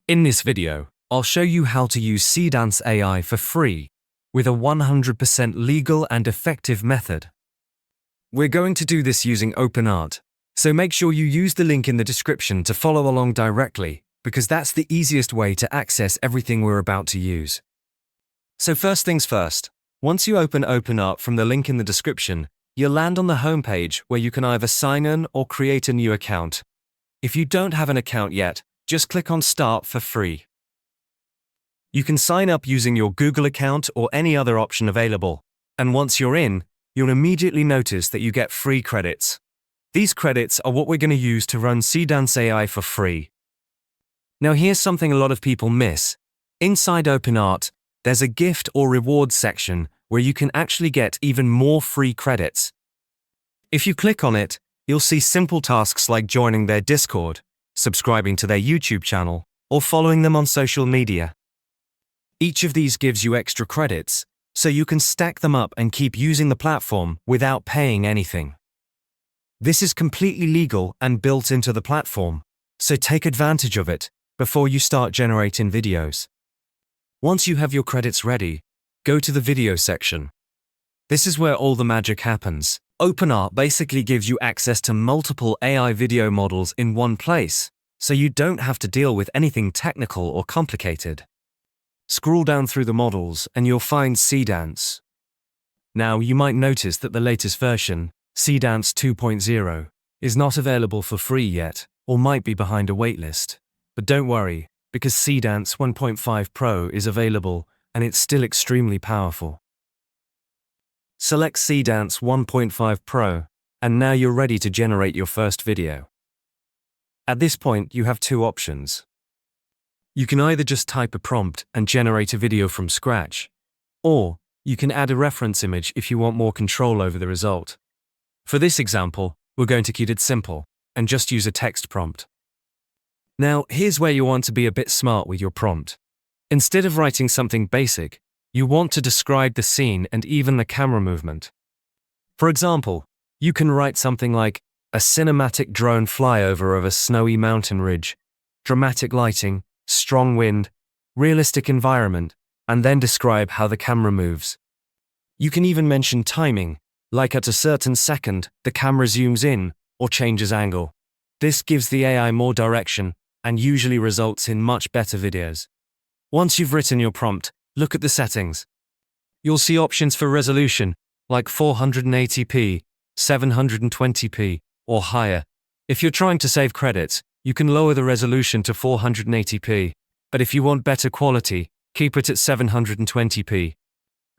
In this video, I'll show you how to use Seedance AI for free with a 100% legal and effective method. We're going to do this using OpenArt, so make sure you use the link in the description to follow along directly, because that's the easiest way to access everything we're about to use. So first things first, once you open OpenArt from the link in the description, you'll land on the homepage where you can either sign in or create a new account. If you don't have an account yet, just click on Start for free. You can sign up using your Google account or any other option available, and once you're in, you'll immediately notice that you get free credits. These credits are what we're going to use to run Seedance AI for free. Now here's something a lot of people miss. Inside OpenArt, there's a gift or rewards section where you can actually get even more free credits. If you click on it, you'll see simple tasks like joining their Discord, subscribing to their YouTube channel, or following them on social media. Each of these gives you extra credits, so you can stack them up and keep using the platform without paying anything. This is completely legal and built into the platform, so take advantage of it before you start generating videos. Once you have your credits ready, go to the video section. This is where all the magic happens. OpenArt basically gives you access to multiple AI video models in one place, so you don't have to deal with anything technical or complicated. Scroll down through the models and you'll find Seedance. Now, you might notice that the latest version, Seedance 2.0, is not available for free yet, or might be behind a waitlist. But don't worry, because Seedance 1.5 Pro is available and it's still extremely powerful. Select Seedance 1.5 Pro, and now you're ready to generate your first video. At this point, you have two options. You can either just type a prompt and generate a video from scratch, or you can add a reference image if you want more control over the result. For this example, we're going to keep it simple and just use a text prompt. Now, here's where you want to be a bit smart with your prompt. Instead of writing something basic, you want to describe the scene and even the camera movement. For example, you can write something like a cinematic drone flyover of a snowy mountain ridge, dramatic lighting, strong wind, realistic environment, and then describe how the camera moves. You can even mention timing, like at a certain second, the camera zooms in or changes angle. This gives the AI more direction and usually results in much better videos. Once you've written your prompt, look at the settings. You'll see options for resolution, like 480p, 720p, or higher. If you're trying to save credits, you can lower the resolution to 480p, but if you want better quality, keep it at 720p.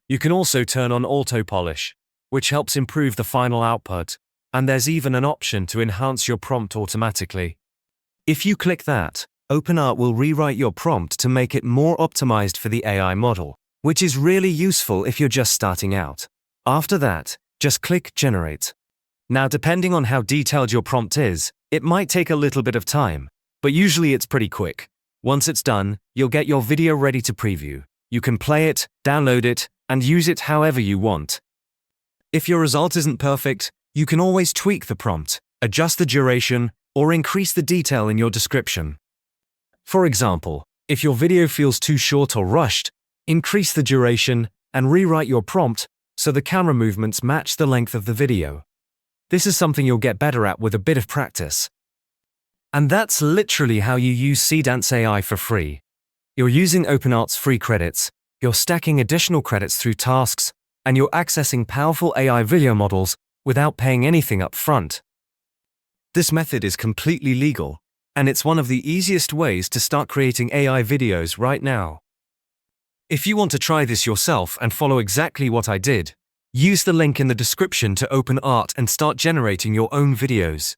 You can also turn on auto polish, which helps improve the final output, and there's even an option to enhance your prompt automatically. If you click that, OpenArt will rewrite your prompt to make it more optimized for the AI model, which is really useful if you're just starting out. After that, just click Generate. Now, depending on how detailed your prompt is, it might take a little bit of time, but usually it's pretty quick. Once it's done, you'll get your video ready to preview. You can play it, download it, and use it however you want. If your result isn't perfect, you can always tweak the prompt, adjust the duration, or increase the detail in your description. For example, if your video feels too short or rushed, increase the duration and rewrite your prompt so the camera movements match the length of the video. This is something you'll get better at with a bit of practice. And that's literally how you use Seedance AI for free. You're using OpenArt's free credits, you're stacking additional credits through tasks, and you're accessing powerful AI video models without paying anything up front. This method is completely legal, and it's one of the easiest ways to start creating AI videos right now. If you want to try this yourself and follow exactly what I did, use the link in the description to OpenArt and start generating your own videos.